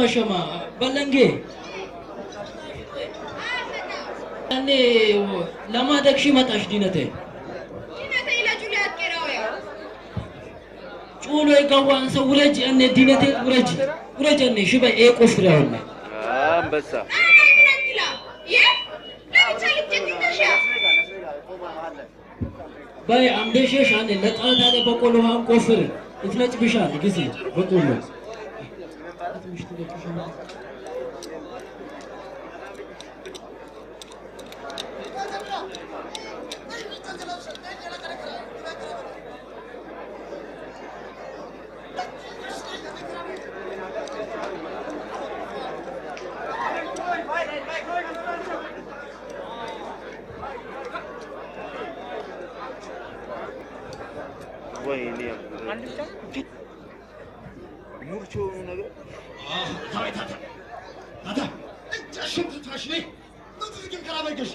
አሸማ በለንጌ እኔ ለማደግሽ መጣሽ ዲነቴ ጩሎ ይገዋን ሰው ውረጅ እኔ ዲነቴ ውረጅ እኔ ሽበ ቆፍራው አንበሳ በይ አንበሸሽ አለ ለጣጣለ በቆሎ ሃን ቆፍር እፍለጭ ብሻል ጊዜ በቆሎ وين مورچو ነገር ታታ እንት ሽንት ታሽኔ እንትዝግን ከራበገሽ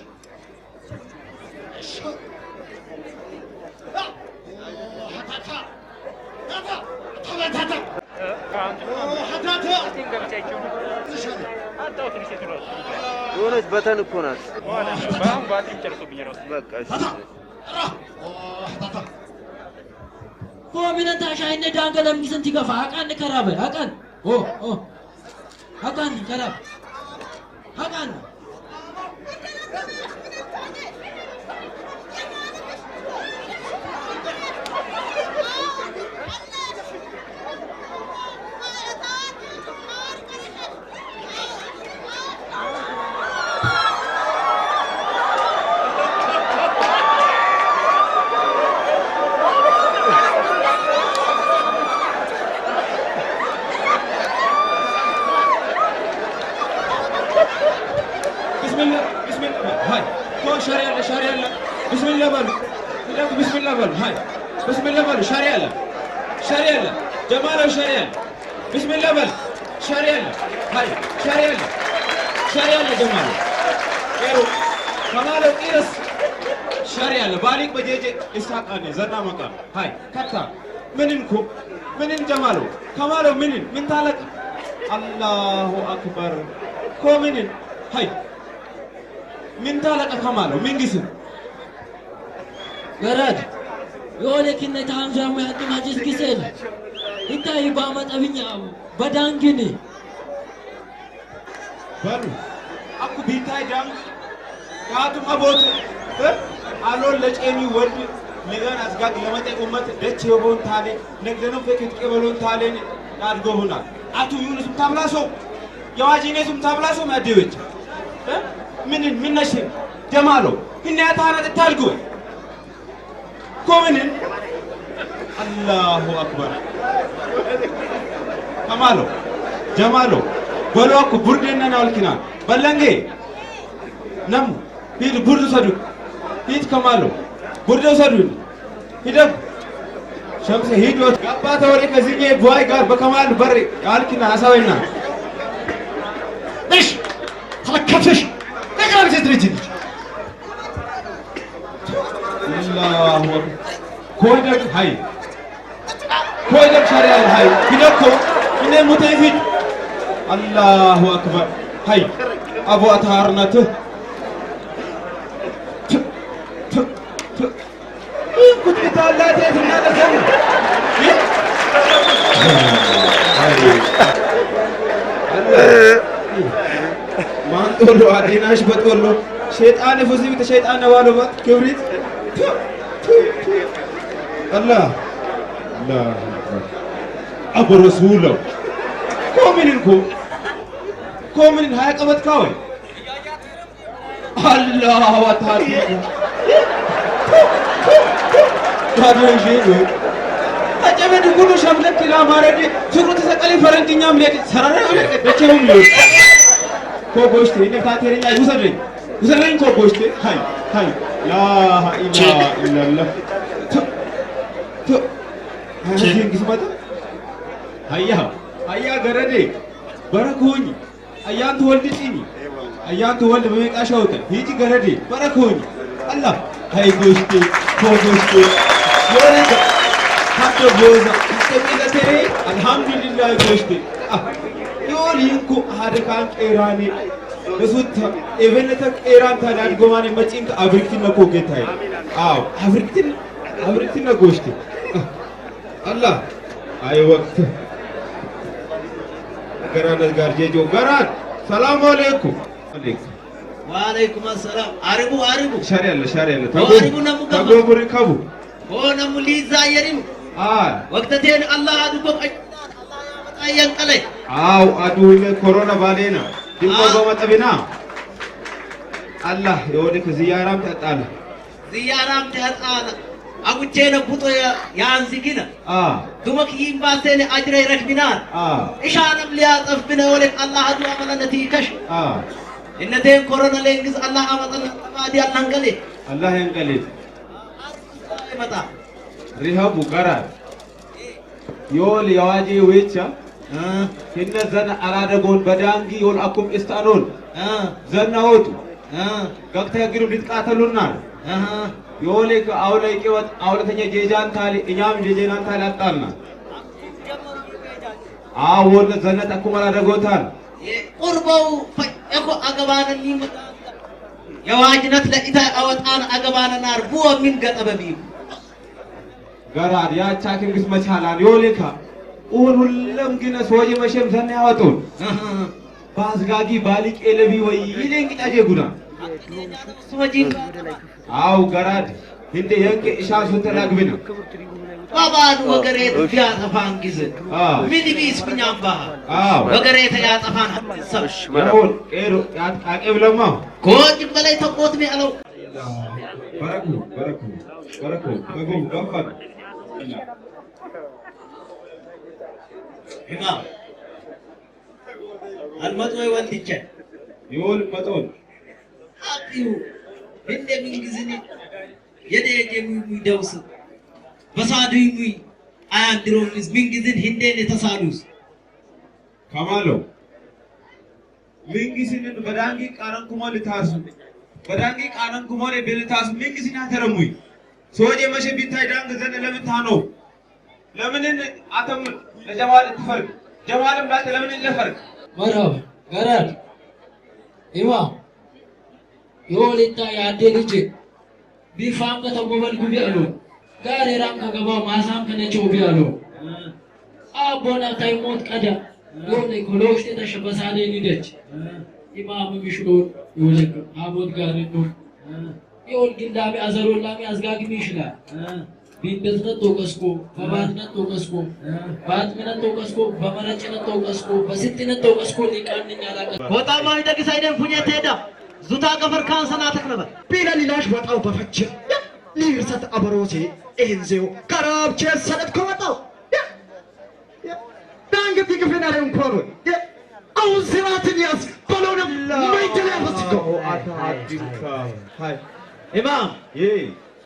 የሆነች በተን እኮ ናት። ኮሚነንታ ሻይነ ዳንገለም ጊዜን ትገፋ አቃን ከራበ አቃን አቃን ከራበ አቃን بسم الله بل شاريالا جمال شاريال بسم الله بل شاريالا جمال يرو كمال قيرس شاريالا بالك بجيجي اسحاق اني زنا مقام هاي كتا مننكو منن جمالو كمالو منن من تالك الله اكبر كو منن هاي من تالك كمالو من جسم ገራድ የሆነክነ ታንዛሙ ያጡ ማጅስ ጊዜል ይታይ ባመጣብኛ በዳንግኒ ባሉ አኩ ቢታይ ዳንግ ካቱ አቦት አሎን ለጨሚ ወድ ነገን አስጋግ ለመጠ ኡመት ደች የቦን ታለ ነገኑ ፈከት ቀበሎን ታለ አድጎቡና አቱ ዩኑስም ታብላሶ የዋጂኔሱም ታብላሶ ማደውጭ ምን ነሽ ጀማሎ እና ያታረ ታልጎ كومن الله أكبر كمالو جمالو بلوك بردنا نالكنا بلنجي نم هيد برد صدق هيد كمالو برد صدق هيدك شمس هيد وقبات وريك زيني بواي قال بكمال بري قالكنا أسوينا ليش خلك كفش نقرأ بتدريجي الله كويدك هاي كويدك شريال هاي كدكو إنه متفيد الله أكبر هاي أبو أطهارنته كنت بتعلق تيجي هذا كم ما نقوله عديناش بتقوله شيطان فوزي بيت شيطان نوالو بات كبريت الله أبو رسوله كومين هاي قبض كاوي الله وتعالى هذا يجيبه أجمع نقوله شاملك كلا ماردي شكرا تسألي فرنتين يوم ليت سرنا بتشوفهم ليت كوبوشتي إنك تاتيرين يا وزرين كوبوشتي هاي لا إله إلا الله هاي قسمته هيا አያ ገረዴ በረኩኝ አያን ትወልድሽኝ አያን ትወልድ በመቃሻውት ሂጂ ገረዴ በረኩኝ አላህ ሃይ ጎሽቴ ጎሽቴ ወረደ ካደ ቦዛ ተቀለተ አልহামዱሊላህ ጎሽቴ ዮሊንኩ ሀደካን ቄራኔ በሱት ኤቨነተ ቄራን ታዳድ ጎማኔ መጪን አብርክቲነ ኮጌታይ አው አብርክቲነ ጎሽቴ አላህ አይ ወቅት ገራነት ጋር ጄጆ ገራን ሰላም አለይኩም ወአለይኩም ሰላም አሪቡ ሻሪያለ ተጎብሪ ከቡ ሆነሙ ሊዛ የሪም ወቅተቴን አላህ አድጎ አያንቀለይ አው አዱለ ኮሮና ባሌና ዲሞ በመጠቢና አላህ የወደክ ዚያራም ተጣለ አጉቼነ ቡጦ ያንዚግና ዱመክ ይምባሰነ አጅረ ይረክቢናል ኢሻንም ሊያጠፍብነ ወለክ አላህ አዱ አመለነቲ ከሽ እነቴን ኮሮና ለንግዝ አላህ አመጠን ተማዲ አላህ ያንቀሌ ይመጣ ሪሃቡ ጋራ ዮል ያዋጂ ወይቻ እነዘነ አራደጎን በዳንጊ ዮል አኩም እስታኖን ዘናውቱ ገክተ ግሩ ሊጥቃተሉናል ዮሌክ አውላይ ቂወት አውለተኛ ጄጃን ታሊ እኛም ጄጄናን ታሊ አጣልና አወለ ዘነት አኩም አራደጎታል ቁርባው እኮ አገባነን ይመጣ የዋጅነት ለኢታ አወጣን አገባነን አርቡ ምን ገጠበቢ ጋራድ ያቻክን ግስ መቻላን ዮሌካ ሁሉም ግን ሶጂ መሸም ዘና ያወጡን ባዝጋጊ ባሊቅ ኤለቢ ወይ ይሌንቅ ጣጄ ጉና ሶጂ አው ጋራድ እንደ የንቄ ኢሻሱ ተላግብና ባባዱ ወገሬት ያጠፋን ጊዜ ምን ቢስ ብኛምባ ወገሬት ያጠፋን ሰብሽ ማውን ኤሮ ያጣቀብለማ ኮጅ በላይ ተቆት ነው ያለው በረኩ በጎም ገፋ ኢማም አልመጦይ ወንድቼ ይወል መጦን አጥዩ እንደምን ግዝኒ የደየሙ ይደውስ በሳዱይ አያድሮምስ ምን ግዝን ህንደን ተሳዱስ ከማሎ ምን ግዝን በዳንጊ ቃረን ኩሞል ታሱ በዳንጊ ቃረን ኩሞል በልታሱ ምን ግዝን አተረሙይ ሶጄ መሸ ቢታይ ዳንግ ዘነ ለምን ታኖ ለምን አተም ለጀማል ትፈርቅ ጀማልም ላተ ለምን ይለፈርቅ መራብ ገራድ ኢማ ዮሊታ ያዴ ልጅ ቢፋም ከተጎበል ጉቢ አሉ ጋር የራም ከገባው ማሳም ከነቸው ቢያሉ አቦና ታይሞት ቀዳ ዮሌ ኮሎሽ ተሸበሳለ ሊደች ኢማም ቢሽሎ ይወለክ አቦት ጋር ነው ዮል ግንዳሚ አዘሮላሚ አዝጋግሚ ይችላል ቢንደዝነት ተወቀስኮ በባትነት ተወቀስኮ ባትምነት ተወቀስኮ በመረጭነት ተወቀስኮ በስጥነት ተወቀስኮ ሊቃንኛ ያላቀ ወጣማ ይደግስ አይደን ፉኘት ሄዳ ዙታ ቀፈር ካንሰና ተክነበ ቢላሊላሽ ወጣው በፈች ሊርሰት አበሮሴ ኤንዜው ካራብቼ ሰለት ኮመጣው ዳንገት ይገፈናል እንኳን አሁን ስራትን ያስ በሎነ ማይተለ ያፈስከው አታዲካ ሃይ ኢማም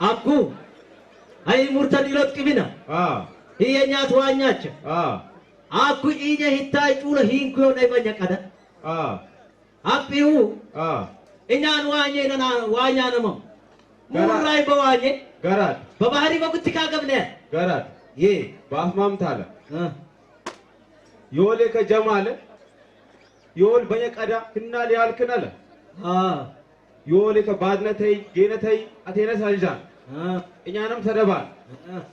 አኩ አይ ሙርተን ይለጥቅብና ይየኛት ዋኛች አኩ ኢኘ ሂታይ ጩለ ሂንኩ ነው በኛቀደ አጲው እኛን ዋኘና ዋኛነማ ሙራይ በዋኘ ጋራድ በባህሪ በኩትካ ገብነ ጋራድ ባፍማም ታለ ዮሌ ከጀማለ ዮል በየቀዳ እናል ያልከናለ ዮሌ ከባድነተይ ጌነተይ አቴነስ አልጃን እኛንም ተደባል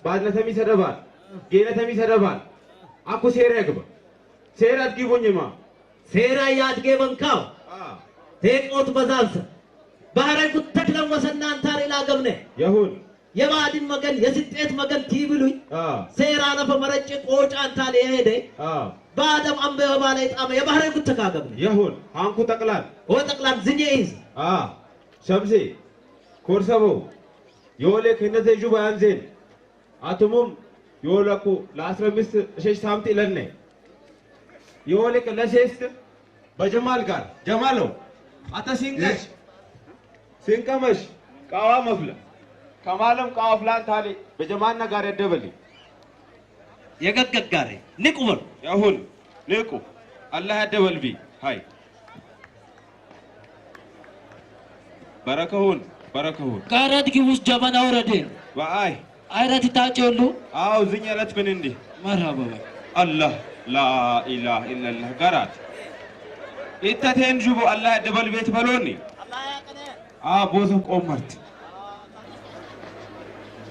ባድነተሚ ተደባል ጌነተሚ ተደባል አኩ ሴራ ያግባ ሴራ አድጊቦኝማ ሴራ ያድጌ በንካው ቴቆት በዛልሰ ባህረ ኩተክለም ወሰናን ታሪላ ገብነ ይሁን የባድን መገን የስጤት መገን ቲብሉይ ሴራ ነፈ መረጭ ቆጫን ታለ የሄደ ባደም አንበባ ላይ ጣመ የባህረ ኩተካ ገብነ ይሁን አንኩ ጠቅላል ወጠቅላል ዝኔይዝ ሸምሴ ኮርሰቦ ዮሌ ከነተ ጁባ አንዜን አቱሙም ዮለኩ ለ15 እሸሽ ሳምቲ ለነ ዮሌ ከለሴስት በጀማል ጋር ጀማሎ አተሲንገሽ ሲንቀመሽ ቃዋ መፍለ ከማለም ቃዋ ፍላን ታሊ በጀማና ጋር ያደበል የገገጋሪ ንቁበል ያሁን نيكو الله يدبل بي هاي بركهون كارات كيوس جبان أوردين وآي አይረት ታጨሉ አው ዝኛለት ምን እንዴ መርሃባ አላህ ላ ኢላሃ ኢላላህ ጋራት ኢተቴን ጁቡ አላህ ደበል ቤት በሎኒ አላህ ያቀነ ቦዘ ቆመርት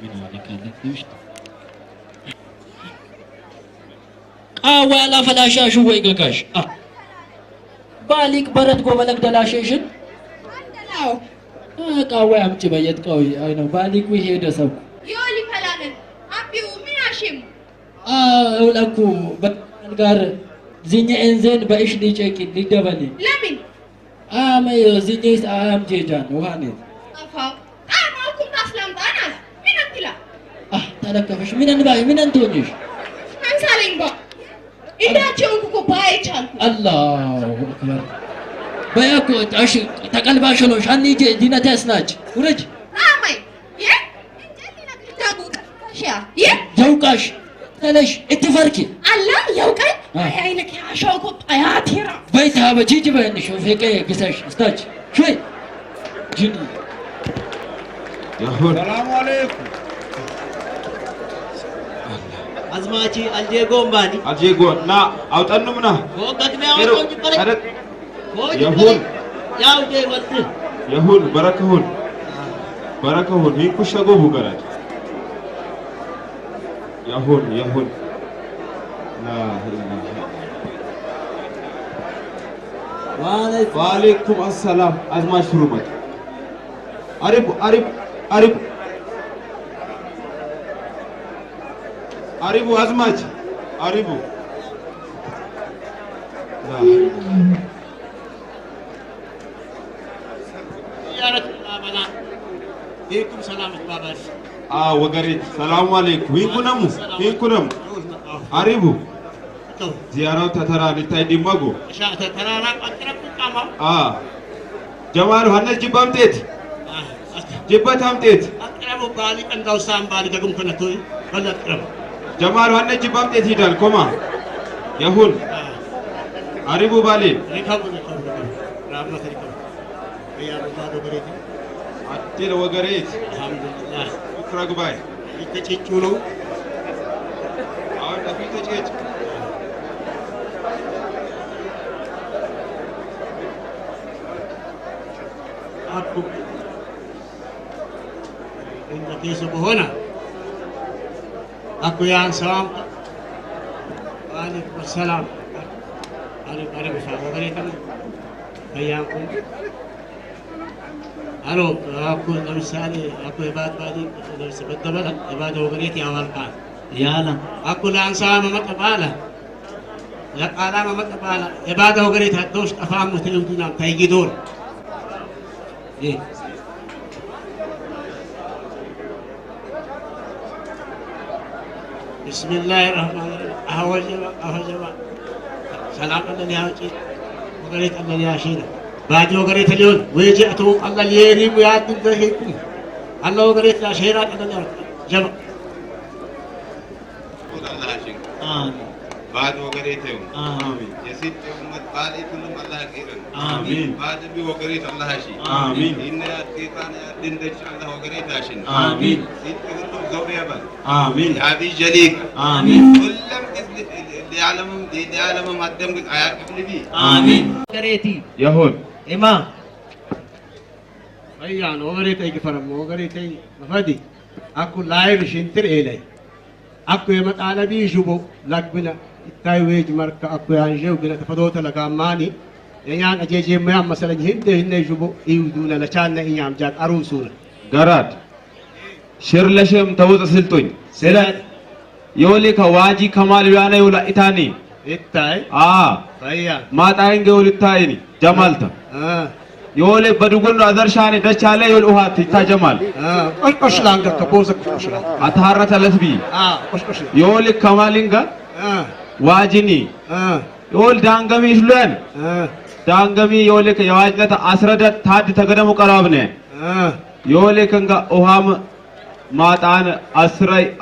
ምን ወለከለሽ አዋላ ፈላሻሹ ወይ ገጋሽ ባሊክ በረት ጎበለክ ደላሽሽን አው ቃዋ አምጪ በየት ቃው አይ ነው ባሊክ ወይ ሄደ ሰው يولي فلانن أبيو من عشيم أقولكو بنقار زيني إنزين بإيش ليجيكي ليدبلي لمن ما زيني جيجان وهاني أفا ما أكون تسلم تاناس من أنتلا تلكفش من أنباي من أنتونيش من سالين با إذا تشوفكو باي تشالكو الله أكبر بياكو أشي تقلباشلوش هني دينا تسناج ورج ماي يوقاش تلاش اتفركي الله يوقاي عينك يا شوكو طياتيرا بيتها بتيجي بين شوف هيك قساش استاج شوي جدي السلام عليكم أزماتي الجيغون باني الجيغون نا أوتنمنا وقت ما أوتن جبرك يهون ياو جي ورت يهون بركهون هي كشغو بغرات يهون لا وعليكم السلام أزماش رومت أريبو أزماش أريبو لا عليكم سلام بابا وقريت السلام عليكم وينكم أريبو زيارة تترى لتايدي مغو تترى أقرب كما جمال هنس جبت همتيت أقرب بالي أن دوسام بالي كم كنا توي ولا أقرب جمال هنس جبت هيدال كما يهون أريبو بالي ركب رابنا ركب يا بابا وقريت أتيل وقريت الحمد لله شكرا باي يتجيجولو نبي تجيج आपको इनका केस हो ना आपको यहाँ सलाम वालेकुम सलाम अरे मुसाफिर करे था भैया को हेलो आपको नमस्कार आपको इबादत वाली इधर से बदबल इबादत हो गई थी अवल का يالا आपको लांसा मत पाला لا قال ما متبالا عبادة وقريت هدوش أفهم متلودين عم تيجي دور إيه بسم الله الرحمن الرحيم أهوجوا سلام الله يهوجي وقريت الله ياشينا بعد وقريت اليوم ويجئتوا الله يريم ويعد ذهيكم الله وقريت لا شيرات الله جمع آمين بعد وقريته آمين يسيد أمة قالي كلهم الله خيرا آمين بعد بي وقريت الله شيء آمين إن أتيقان أدين دش الله وقريت عشان آمين سيد كلهم زوري أبد آمين أبي جليك آمين كلهم كذب اللي يعلم ما دم آيات قبل بي آمين قريتي يهون إمام أيان وقريت أي كفرم وقريت أي مفادي أكو لاير شنتر إلي أكو يمت على بيجبو لك بنا تايويج مركا أكو يانجو بنا تفضوت لك أماني يعني أجيجي ميام مثلا هنده هنده يجبو يودونا لشاننا إيام جات أروسونا قرات شر لشم توت سلطين سلات يولي كواجي كمال بيانا يولا إتاني إتاي فايا ما تاين يولي إتايني جمالتا يولي بدوغن أدرشاني دشالي يولي أوهات إتا جمال أشلانغا كبوزك أشلانغا أتهارة لسبي أشلانغا يولي كمالينغا واجني يول دانغمي شلون دانغمي يولي كيواجلة أسردت تاد تقدم قرابنه يولي كنغا أوهام ماتان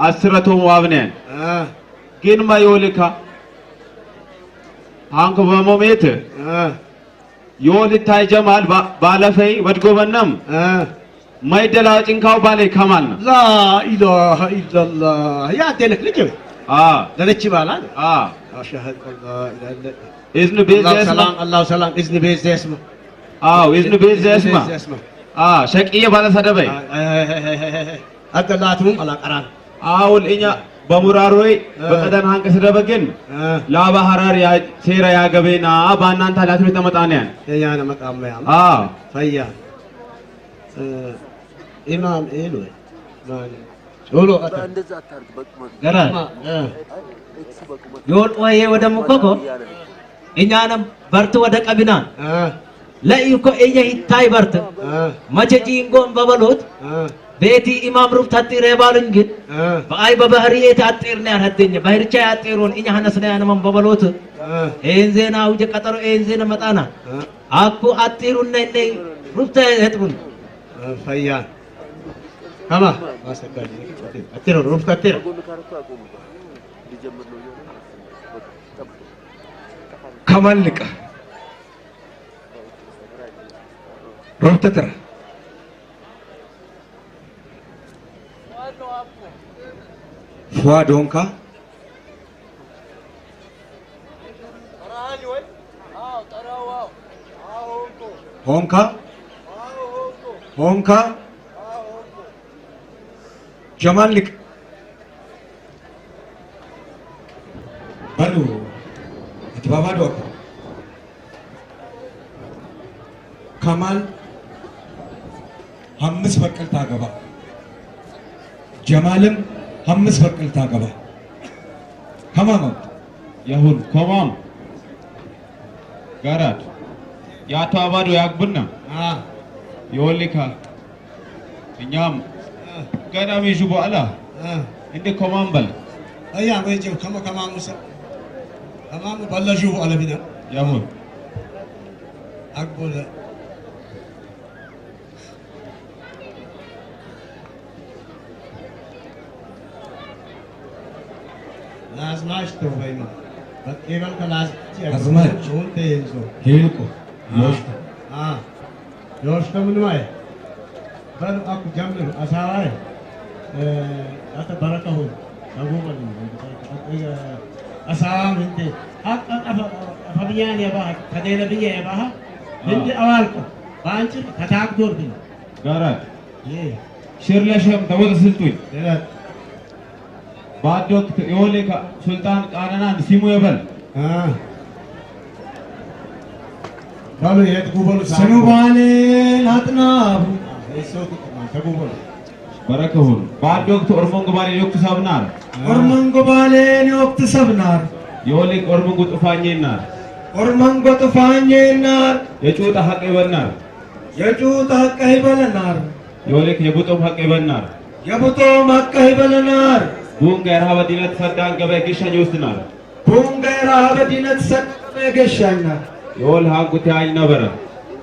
أسرتهم وابنه كين ما يولي كا አንከ በሞሜት የወልታይ ጀማል ባለፈይ ወድጎበነም ማይደላ ጭንካው ባለ ከማልና ላ ኢላሃ ኢላላህ ያ ደለክ ልጅ ለለች ባላ አሽሀድ አላ ኢላሃ ኢዝኑ ቤዝ ሰላም አላሁ ሰላም ኢዝኑ ቤዝ ያስማ ኢዝኑ ቤዝ ያስማ ሸቂየ ባለ ሰደበይ አቀላቱም አላቀራን አውል እኛ በሙራሮይ በቀደን አንቀ ሰደበግን ላባ ሐራር ያ ሴራ ያገበና ባናንተ ላትም ተመጣነያን ያና መቃመያ ፈያ ኢማም ኤሎይ ማን ጆሎ አታ እንደዛ አታርግ በቁመት ገራ ዮል ወይ ወደም ኮኮ እኛንም በርቱ ወደ ቀቢና ለኢኮ እኛ ይታይ በርት መቸጂ እንጎን በበሎት ቤቲ ኢማም ሩፍ ተጥሬ ባሉኝ ግን በአይ በባህሪዬ ታጥርና ያረደኝ ባህርቻ ያጥሩን እኛ ሐነስና ያነም በበሎት ኤን ዜና ውጀ ቀጠሮ ኤን ዜና መጣና አኩ አጥሩና ነይ ሩፍ ተጥሩን ፈያ ከማ ማስተካከል አጥሩ ሩፍ ተጥር ከማልቀ ሩፍ ተጥር ፉአድ ሆንካ ሆንካ ሆንካ ጀማልክ በሉ አትባባዶ ከማል 5 በቅል ታገባ ጀማልም 5 በቅል ታገባ ከማም ይሁን ኮማም ጋራት ያቶ አባዶ ያግብና ይወልካ እኛም ገዳሚ ጁቦ አላ እንደ ኮማም በል አያ ወይጀው ከማም ሙሳ ከማም በለጁ አለ ቢና ይሁን አግቦለ አዝማች ተወይማ በቀበል ከላስ አዝማች ወንተ ይንሶ ሄልቆ ዮሽቶ ዮሽቶ ምን ማይ በል አኩ ጀምር አሳዋይ አተ በረከሁ አጎበል አሳም እንት አፈብያን የባ ከደለብየ የባ እንት አዋልቆ ባንቺ ከታግዶርብኝ ጋራት ሽርለሽም ተወደ ስልጡኝ بعد وقت يولك سلطان قاننا سيمو يبل قالوا يتقبلوا سنو بالي ناتناب يسوق تقبلوا بركهون بعد وقت أرمونغ بالي يوقت سبنار أرمونغ بالي يوقت سبنار يولك أرمونغ تفاني نار أرمونغ تفاني نار يجوت حق يبنار يجوت حق يبلنار يولك يبوتم حق يبنار يبوتم حق يبلنار بونغ رهاب دينت سدان قبل كيشان يوستنار بونغ رهاب دينت سدان قبل كيشان يول هانكوتي عين نبرة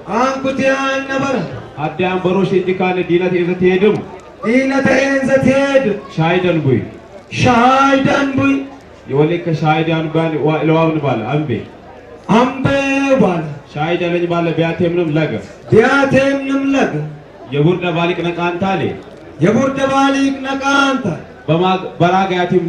هانكوتي عين نبرة أديان بروش إنتكان دينت إذا تهدم دينت إذا تهد شايدن بوي شايدن بوي يولك شايدن بان وإلوان بال أمبي بال شايدن بال بياتهم نم لغ يبورد بالك نكان تالي يبورد بالك نكان تالي በራጋያቲም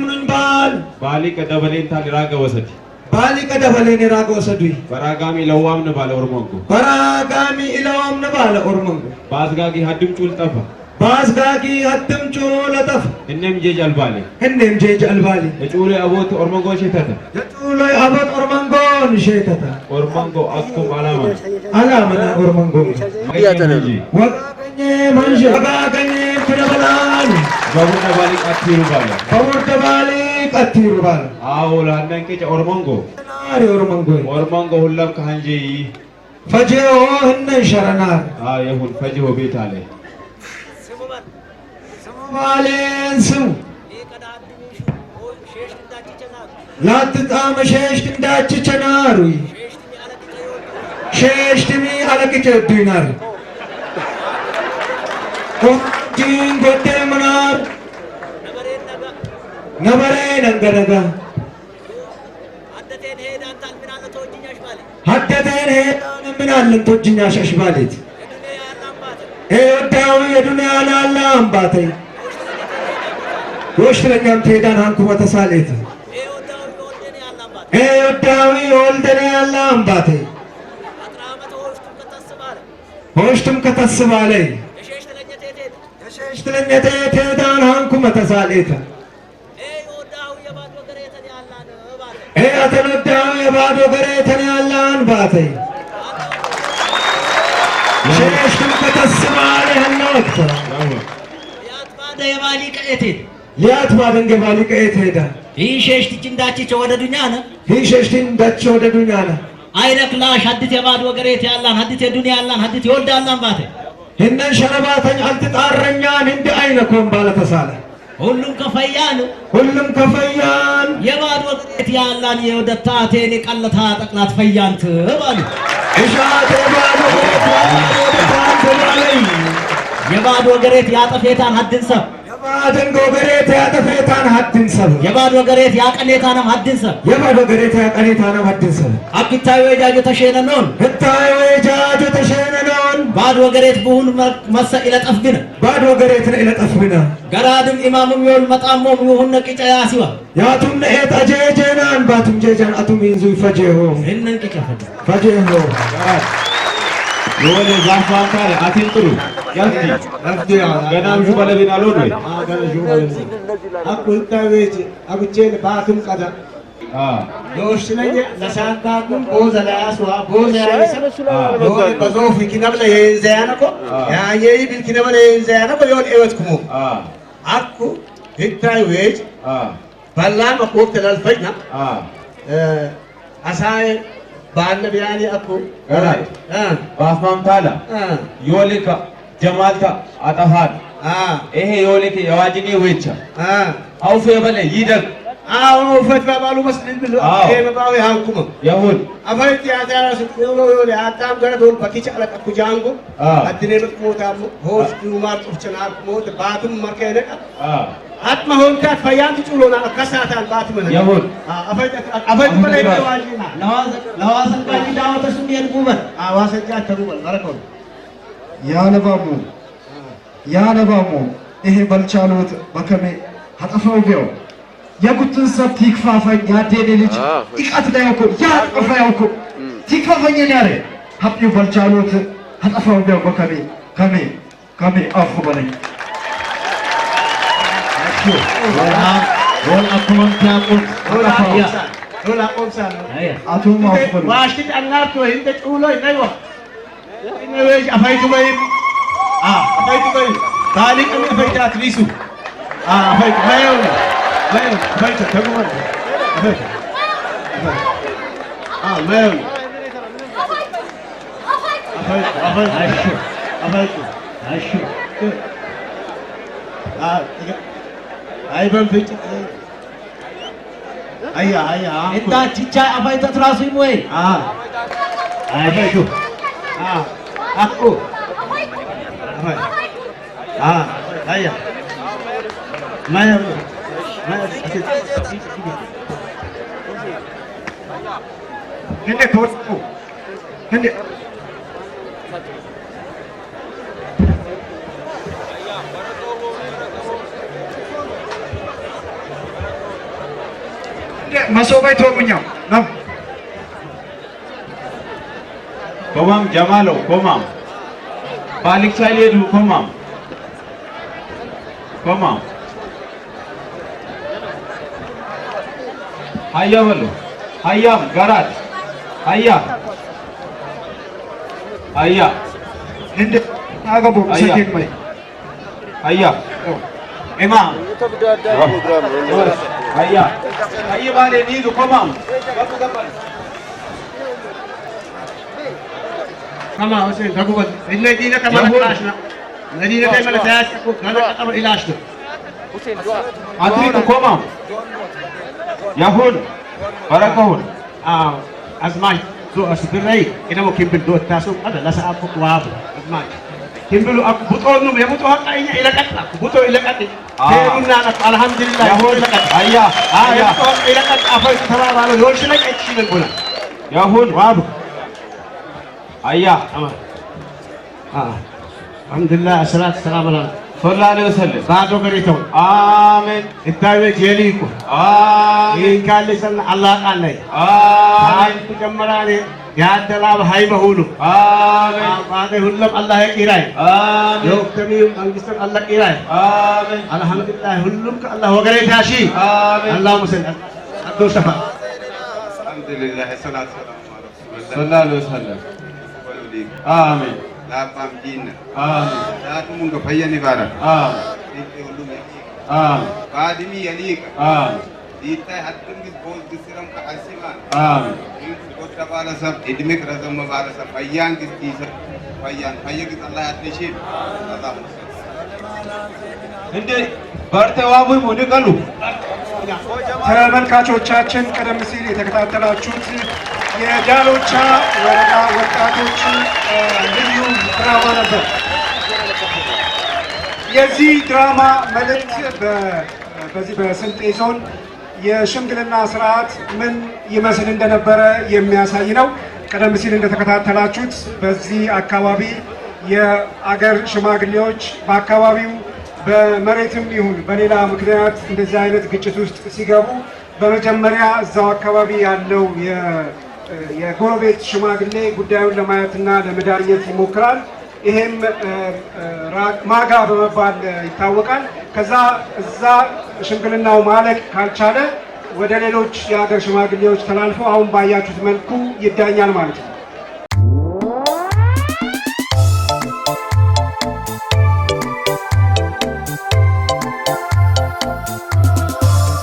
ንንባል ባሊ ከደበሌን ታሊ ራጋ ወሰድ ባሊ ከደበሌን ራጋ ወሰዱ በራጋሚ ለዋም ነባለ ኦርሞንጎ በራጋሚ ለዋም ነባለ ኦርሞንጎ ባዝጋጊ ሀድም ጩል ጠፋ ባዝጋጊ ሀድም ጩል ጠፋ እነም ጄጅ አልባሌ የጩሌ አቦት ኦርሞንጎ ሸተተ የጩሌ አቦት ኦርሞንጎ ሸተተ ኦርሞንጎ አኩም አላማ ኦርሞንጎ ያተነጂ መንሽ ወጋገኝ ፍረበላን በቡነ ባሊ ቀቲሩ ባለ በቡነ ባሊ ቀቲሩ ባለ አዎ ላንደንከ ኦርሞንጎ ናሪ ኦርሞንጎ ሁላም ከሃንጂ ፈጀኦ እነ ሸረናር ይሁን ፈጀኦ ቤት አለ ስሙ ባሌን ስሙ ላትጣመ ሸሽት እንዳች ቸናሩ ሸሽትሚ አለቅጨ ዱናር Jin gote manar nabare nangaraga ሀደቴን ሄዳን ታልምናለ ተወጅኛሽ ባለ ሀደቴን ሄዳን ምናለን ተወጅኛሽ አሽባሌት የዱንያ ያላምባተ ወዳዊ የዱንያ ያላምባተ ወሽለኛም ሄዳን አንኩ ወተሳሌት ወዳዊ ወልደኔ ያላምባተ ሆሽቱም ከተስባለ የሸሽት ለኘቴ ቴዳን አንኩ መተሳሌት አተነዳው የባዶ ገሬተን ያላን ባተ ሸሽቱም ከተስባለ ህኖት ያትባደ የባሊ ቀየቴት ሊያትባደን ገባሊ ቀየት ሄዳ ይህ ሸሽት እንዳች ወደ ዱንያ ነው ይህ ሸሽት እንዳች ወደ ዱንያ ነው አይነክላሽ ሀዲት የባዶ ገሬት ያላን ሀዲት የዱንያ ያላን ሀዲት ይወልድ ያላን ባተ እነን ሸረባተኝ አልትጣረኛን እንደ አይነኮም ባለ ተሳለ ሁሉም ከፈያን የባዶ ገሬት ያላን የወደታቴን ቀለታ ጠቅላት ፈያንት ባሉ እሻት የባዶ ገሬት ያጠፌታን ሀድንሰብ የባዶ ገሬት ያጠፌታን ሀድንሰብ የባዶ ገሬት ያቀኔታንም ሀድንሰብ የባዶ ገሬት ያቀኔታንም ሀድንሰብ አክታዩ የጃጆ ተሸነኖን እታዩ የጃጆ ተሸነኖን ባዶ ገሬት ብሁን መሰ ኢለጠፍ ግን ባዶ ገሬት ኢለጠፍ ግን ገራድም ኢማሙም ይወል መጣሞም ይሁን ነቂጫ ያሲዋ ያቱም ነኤት አጀጀናን ባቱም ጀጃን አቱም ይንዙ ፈጀሆ እነን ቂጫ ፈጀሆ የሆነ ዛፋን ካለ አቲን ጥሩ ያፍቲ ገናም ሹባለ ቢናሎ ነው ገና ሹባለ አቁልታ ቤት አብቼን ባቱም ቀዳ ለወሽለኝ ለሳንታኩም ቦዘላያስዋ ቦዘያይሰ በዞፍ ኪነብለ የዘያነኮ ያየይ ቢል ኪነብለ የዘያነኮ ይወል እወትኩሙ አኩ ህታይ ዌጅ ባላም አቆብ ተላልፈኝና አሳይ ባለ ቢያኒ አኩ ገራይ ባፋም ታላ ዮሊካ ጀማልታ አጣፋት ይሄ ዮሊክ የዋጅኒ ወይቻ አውፍ የበለ ይደግ አዎ ፈትባባሉ መስልን ብሎ በባው ያንኩማ ይሁን አፈት ያታራ ስጥሎ ይወለ አጣም ገረዶል በኪቻ ለቀኩ ጃንጎ አድኔ በጥሞታሙ ሆስ ዱማር ጥፍቸና ሞት ባቱም መርከነቀ አጥማ ሆንካት ፈያንት ጩሎና ከሳታን ባትመነ ይሁን አፈት በላይ ዋጂና ለዋሰን ካጂዳው ተሱም የልቡበን አዋሰጃ ተሩበን በረከው ያነባሙ ይሄ በልቻሎት በከሜ አጠፋው ቢው የጉትን ሰብ ቲክፋፈኝ ያዴኔ ልጅ ይቃት ላይ እኮ ያጠፋ ያውኩ ቲክፋፈኝ ያሬ ሀፒው በልቻሎት አጠፋው ቢው በከሜ ከሜ አፉ በለኝ ወል አኩመን ታቁት ዶላ ቆምሳ አቶ ማፉ በለኝ ዋሽት አናርቶ እንደ ጩሎ ይነይዋ ይነይሽ አፋይቱ በይ አፋይቱ በይ ታሊቅ ምን ፈይታት ሊሱ አፋይቱ ማየው አፋይቱ ተጉመን ማየው አፋይቱ አይበን ፍጭ አያ እንዳ ቺቻ አፋይተት ራሱ ይሞይ አይሹ አቁ አያ ማያ እንደ ተወጥቁ እንደ መሶባይ ተወቁኛው ነው ኮማም ጀማሎ ኮማም ባሊክ ሳይሌዱ ኮማም ሀያ በሉ ሀያም ገራት ሀያ እንደ አገቡ ሰከኝ ማይ ሀያ ኢማም ሀያ ባሌ ኒዱ ኮማም كما حسين تقول إن دينك ما نكاشنا دينك ما نتاعش ما نقدر إلاشنا أدري كومام يهون بركون أزماي تو أسبري إنه ممكن بدو تاسو هذا لا سأفك واب أزماي تنبلو أكو بطونو يبطو هكا إلى قتل بطو إلى قتل تيرنا الحمد لله يهون إلى قتل أيا أيا يبطو إلى قتل أفايت ترى على يوش لك أشي من بنا يهون وابو أيا الحمد لله الصلاة والسلام على صلى الله عليه وسلم بعدو قريتهم آمين التاوي جيليكو آمين إن كان لسان الله قال لي آمين تجمراني يا دلاب هاي مهولو آمين بعد هلم الله يكيراي آمين يوم تميم أنجسن الله كيراي آمين الحمد لله هلم الله وقري تاشي آمين اللهم صل عبد شفا الحمد لله الصلاة والسلام على رسول الله صلى الله عليه وسلم ولوليك آمين لا فام دينا آمين لا تمونك فيا نبارك آمين انت ولوم يليك آمين قادمي يليك آمين ديتا حتى بوز بسرم كاسمان آمين انت قد بالا سب ادمك رزم بالا سب فيان كيس فيان فيان الله يتنشيب اللهم صل እንዴ በርተዋቡ ሙኒ ቀሉ ተመልካቾቻችን ቀደም ሲል የተከታተላችሁት የዳሎቻ ወረዳ ወጣቶች ልዩ ድራማ ነበር። የዚህ ድራማ መልእክት በዚህ በስልጤ ዞን የሽምግልና ስርዓት ምን ይመስል እንደነበረ የሚያሳይ ነው። ቀደም ሲል እንደተከታተላችሁት በዚህ አካባቢ የአገር ሽማግሌዎች በአካባቢው በመሬትም ይሁን በሌላ ምክንያት እንደዚህ አይነት ግጭት ውስጥ ሲገቡ በመጀመሪያ እዛው አካባቢ ያለው የጎረቤት ሽማግሌ ጉዳዩን ለማየትና ለመዳኘት ይሞክራል። ይሄም ማጋ በመባል ይታወቃል። ከዛ እዛ ሽምግልናው ማለቅ ካልቻለ ወደ ሌሎች የሀገር ሽማግሌዎች ተላልፎ አሁን ባያችሁት መልኩ ይዳኛል ማለት ነው።